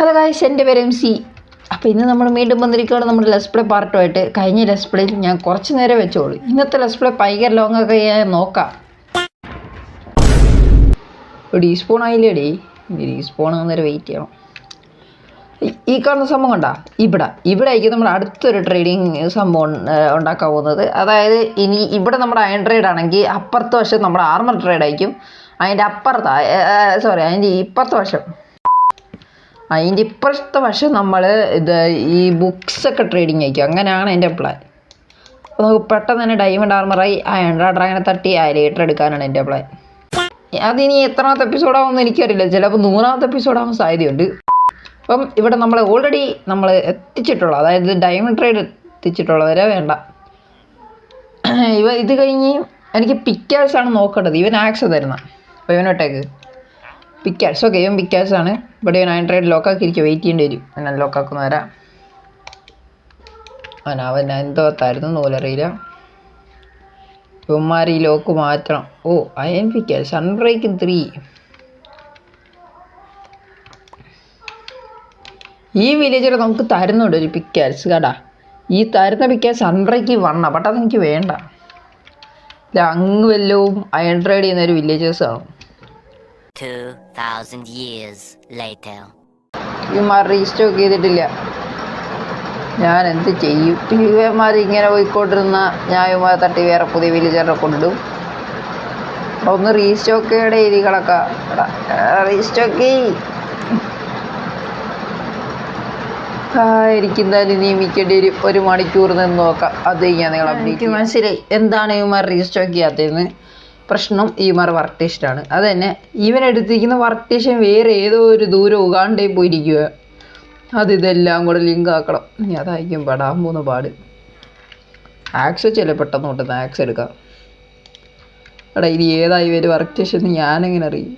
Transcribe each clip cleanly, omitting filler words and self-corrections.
Hello guys, എൻ്റെ പേര് MC. അപ്പോൾ ഇന്ന് നമ്മൾ വീണ്ടും വന്നിരിക്കുകയാണ് നമ്മുടെ ലെറ്റ്സ് പ്ലേ പാർട്ടുമായിട്ട്. കഴിഞ്ഞ ലെറ്റ്സ് പ്ലേയിൽ ഞാൻ കുറച്ച് നേരം വെച്ചോളൂ. ഇന്നത്തെ ലെറ്റ്സ് പ്ലേ ഭയങ്കര ലോങ് ഒക്കെ ഞാൻ നോക്കാം. ഡീസ്പോൺ ആയില്ലേടി, ഡീസ്പോൺ ആകുന്നേരം വെയിറ്റ് ചെയ്യണം. ഈ കാണുന്ന സംഭവം കണ്ടാ, ഇവിടെ ആയിരിക്കും നമ്മൾ അടുത്തൊരു ട്രേഡിങ് സംഭവം ഉണ്ടാക്കാൻ പോകുന്നത്. അതായത് ഇനി ഇവിടെ നമ്മുടെ അയൺ ട്രേഡ് ആണെങ്കിൽ അപ്പുറത്തെ വശം നമ്മുടെ ആർമർ ട്രേഡ് ആയിരിക്കും. അതിൻ്റെ ഇപ്പുറത്തെ വശം നമ്മൾ ഈ ബുക്സൊക്കെ ട്രേഡിങ് ആയിരിക്കും. അങ്ങനെയാണ് എൻ്റെ പ്ലാൻ. അപ്പോൾ നമുക്ക് പെട്ടെന്ന് തന്നെ ഡയമണ്ട് ആർമറായി അയൺ ഡ്രാഗനെ തട്ടി ലേറ്റർ എടുക്കാനാണ് എൻ്റെ പ്ലാൻ. അതിനി എത്രാമത്തെ എപ്പിസോഡാവുമെന്ന് എനിക്കറിയില്ല. ചിലപ്പോൾ 100ാമത്തെ എപ്പിസോഡാവാൻ സാധ്യതയുണ്ട്. അപ്പം ഇവിടെ നമ്മൾ ഓൾറെഡി എത്തിച്ചിട്ടുള്ള, അതായത് ഡയമണ്ട് ട്രേഡ് എത്തിച്ചിട്ടുള്ളവരെ വേണ്ട. ഇത് കഴിഞ്ഞ് എനിക്ക് പിക്കാഴ്സാണ് നോക്കേണ്ടത്. ഇവൻ ആക്സ് തരുന്ന, അപ്പോൾ ഇവനോട്ടേക്ക് പിക്കാഴ്സ്. ഓക്കെ, ഇവൻ പിക്കാഴ്സാണ്. ഇവിടെ ഇവൻ അയൺ ട്രേഡ് ലോക്കാക്കിയിരിക്കും, വെയിറ്റ് ചെയ്യേണ്ടി വരും. ഞാൻ ലോക്കാക്കുന്ന വരാം. അവൻ എന്തോത്തായിരുന്നു നൂലറിയില്ല. ഇവന്മാർ ഈ ലോക്ക് മാറ്റണം. ഓ, അയൺ പിക്കാഴ്സ് സൺബ്രേക്കിംഗ് 3. ഈ വില്ലേജർ നമുക്ക് തരുന്നുണ്ട് ഒരു പിക്കാഴ്സ് കടാ. ഈ തരുന്ന പിക്കാഴ്സ് സൺബ്രേക്ക് 1 ബട്ട് അതെനിക്ക് വേണ്ട. അങ്ങ് വല്ലവും അയൺ ട്രേഡ് ചെയ്യുന്ന ഒരു വില്ലേജേഴ്സാണ്. 2000 years later. ഇവന്മാർ റീസ്റ്റോക്ക് ചെയ്തിട്ടില്ല. ഞാൻ എന്ത് ചെയ്യും? ഇവന്മാർ ഇങ്ങനെ പോയിക്കൊണ്ടിരുന്ന ഞാൻ ഇവന്മാരെ തട്ടി വേറെ പുതിയ വില്ലേജറിനെ കൊണ്ടിടും. ഒന്ന് റീസ്റ്റോക്ക് രീതികളൊക്കെ റീസ്റ്റോക്ക് എനിക്കെന്തായാലും നിയമിക്കേണ്ടി വരും. 1 മണിക്കൂർ നിന്ന് നോക്കാം. അത് ഞാൻ നിങ്ങൾ അപ്ഡേറ്റ് മനസ്സിലായി എന്താണ് ഇവന്മാർ റീസ്റ്റോക്ക് ചെയ്യാത്തതെന്ന്. പ്രശ്നം ഇവന്മാർ വർക്ക് ടേസ്റ്റാണ്. അത് തന്നെ ഇവനെടുത്തിരിക്കുന്ന വർക്ക് ടേഷൻ വേറെ ഏതോ ഒരു ദൂരം ഉഗാണ്ടേ പോയിരിക്കുക. ഇതെല്ലാം കൂടെ ലിങ്ക് ആക്കണം. ഇനി അതായിരിക്കും പെടാൻ പോകുന്ന പാട്. ആക്സ് ചില പെട്ടെന്ന് കൊണ്ടുവന്ന് ആക്സ് എടുക്കാം. എടാ, ഇനി ഏതായി വരും വർക്ക് സ്റ്റേഷൻ ഞാനെങ്ങനെ അറിയും?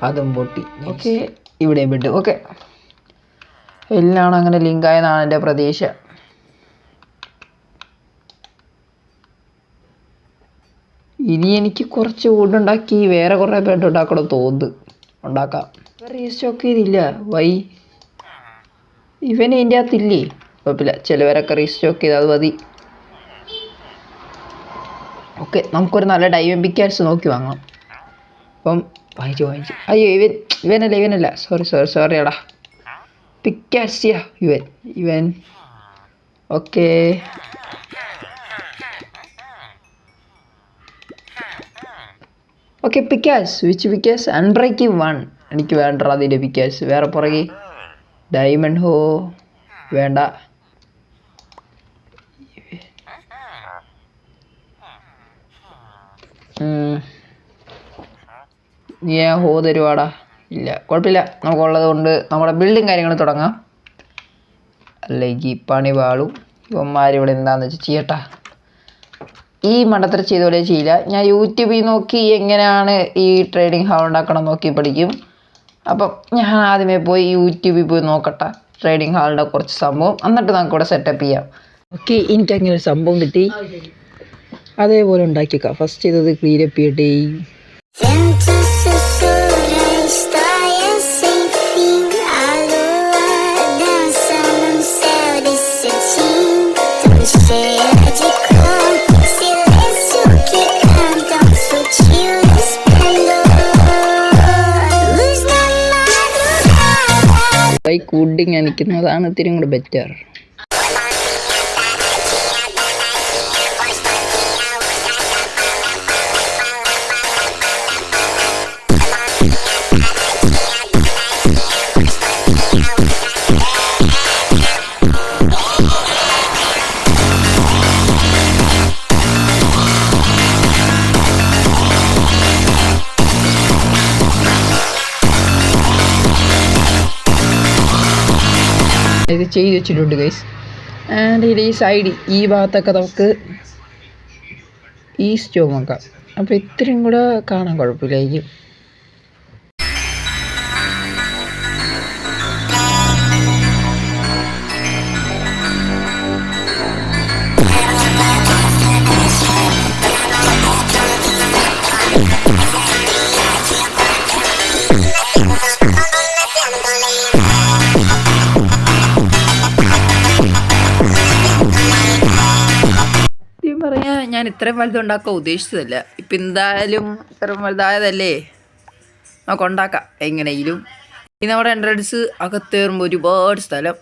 അതും പൊട്ടി. ഓക്കെ, ഇവിടെയും വിട്ടു. ഓക്കെ, എല്ലാം അങ്ങനെ ലിങ്കായെന്നാണ് എൻ്റെ പ്രതീക്ഷ. ഇനി എനിക്ക് കുറച്ച് വുഡുണ്ടാക്കി വേറെ കുറേ ബെഡ് ഉണ്ടാക്കണം തോന്നുന്നു. ഉണ്ടാക്കാം. റീസ്റ്റോക്ക് ചെയ്തില്ല. വൈ? ഇവന് ഇതിൻ്റെ അകത്തില്ലേ? കുഴപ്പമില്ല, ചിലവരൊക്കെ റീസ്റ്റോക്ക് ചെയ്ത് അത് മതി. ഓക്കെ, നമുക്കൊരു നല്ല ഡയമണ്ട് പിക്കാഴ്സ് നോക്കി വാങ്ങാം. അപ്പം വാങ്ങിച്ചു. അയ്യോ, ഇവനല്ല. സോറി എടാ. പിക്കാഴ്സിയാ ഇവൻ. ഓക്കെ, പിക്കാഴ്സ്. വിച്ച് പിക്കാഴ്സ്? അൺബ്രേക്കിംഗ് 1 എനിക്ക് വേണ്ട. അതിൻ്റെ പിക്കാഴ്സ് വേറെ പുറകെ ഡയമണ്ട് ഹോ വേണ്ട. ഞാൻ ഹോ തരുവാടാ? ഇല്ല, കുഴപ്പമില്ല. നമുക്കുള്ളത് കൊണ്ട് നമ്മുടെ ബിൽഡിങ് കാര്യങ്ങൾ തുടങ്ങാം. അല്ലെങ്കിൽ പണി പാളും. ഇവന്മാരിവിടെ എന്താണെന്ന് വെച്ചാൽ ചെയ്യട്ടാ. ഈ മണ്ടത്തരം ചെയ്തോടെ ചെയ്യില്ല. ഞാൻ യൂട്യൂബിൽ നോക്കി എങ്ങനെയാണ് ഈ ട്രേഡിങ് ഹാൾ ഉണ്ടാക്കണം നോക്കി പഠിക്കും. അപ്പം ഞാൻ ആദ്യമേ പോയി യൂട്യൂബിൽ പോയി നോക്കട്ടെ ട്രേഡിങ് ഹാളിൻ്റെ കുറച്ച് സംഭവം. എന്നിട്ട് നമുക്കിവിടെ സെറ്റപ്പ് ചെയ്യാം. ഓക്കെ, എനിക്കങ്ങനെ ഒരു സംഭവം കിട്ടി. അതേപോലെ ഉണ്ടാക്കിയേക്കാം. ഫസ്റ്റ് ചെയ്തത് ക്ലീനപ്പ് ചെയ്യട്ടെ. കൂഡിങ് നിൽക്കുന്നതാണ് ഇത്തിരി കൂടെ ബെറ്റർ. ഇത് ചെയ്ത് വെച്ചിട്ടുണ്ട് ഗൈസ്. ആൻഡ് ഈ സൈഡ് ഈ ഭാഗത്തൊക്കെ നമുക്ക് ഈ സ്റ്റോവ് നോക്കാം. അപ്പോൾ ഇത്രയും കൂടെ കാണാൻ കുഴപ്പമില്ലായിരിക്കും. ഇത്രയും വലുതുണ്ടാക്കാൻ ഉദ്ദേശിച്ചതല്ല. ഇപ്പം എന്തായാലും ഇത്രയും വലുതായതല്ലേ, നമുക്ക് ഉണ്ടാക്കാം എങ്ങനെയെങ്കിലും. ഇനി നമ്മുടെ എൻട്രൻസ് അകത്തേറുമ്പോൾ ഒരുപാട് സ്ഥലം.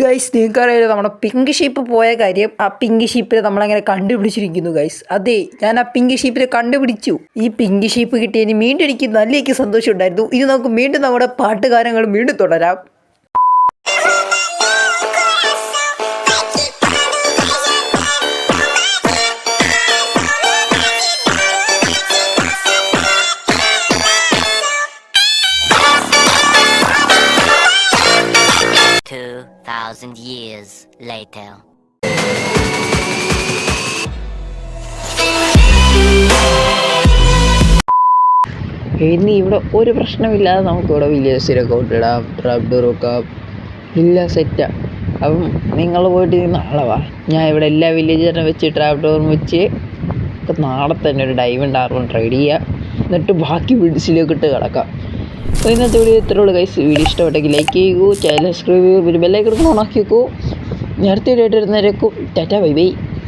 ഗൈസ്, നിങ്ങൾക്കറിയാലോ നമ്മുടെ പിങ്ക് ഷീപ്പ് പോയ കാര്യം. ആ പിങ്ക് ഷീപ്പിനെ നമ്മളങ്ങനെ കണ്ടുപിടിച്ചിരിക്കുന്നു ഗൈസ്. അതെ, ഞാൻ ആ പിങ്ക് ഷീപ്പിനെ കണ്ടുപിടിച്ചു. ഈ പിങ്ക് ഷീപ്പ് കിട്ടിയതിന് വീണ്ടും എനിക്ക് നല്ല സന്തോഷം ഉണ്ടായിരുന്നു. ഇനി നമുക്ക് വീണ്ടും നമ്മുടെ പാട്ടുകാരങ്ങൾ വീണ്ടും തുടരാം. Years later. ഇനി ഇവിടെ ഒരു പ്രശ്നമില്ലാതെ നമുക്കിവിടെ വില്ലേഴ്സിലൊക്കെ ഇടാം, ട്രാപ്പ് ഡോർ വെക്കാം, എല്ലാം സെറ്റാണ്. അപ്പം നിങ്ങൾ പോയിട്ട് നാളെ വാ, ഞാൻ ഇവിടെ എല്ലാ വില്ലേജറിനെ വെച്ച് ട്രാപ്പ് ഡോറും വെച്ച് നാളെ തന്നെ ഒരു ഡയമണ്ട് ആർവൺ ട്രൈഡ് ചെയ്യുക. എന്നിട്ട് ബാക്കി വിഡ്സിലേക്ക് ഇട്ട് കിടക്കാം. അപ്പോൾ ഇന്നത്തെ വീഡിയോ ഇത്രയുള്ളൂ ഗൈസ്. വീഡിയോ ഇഷ്ടപ്പെട്ടെങ്കിൽ ലൈക്ക് ചെയ്യൂ, ചാനൽ സബ്സ്ക്രൈബ് ചെയ്യൂ, പിന്നെ ബെല്ലൈക്കൺ ഓൺ ആക്കി വെക്കൂ. നേരത്തെ വീഡിയോ ആയിട്ട് വരുന്നവരേക്കും ടാറ്റ ബൈ ബൈ.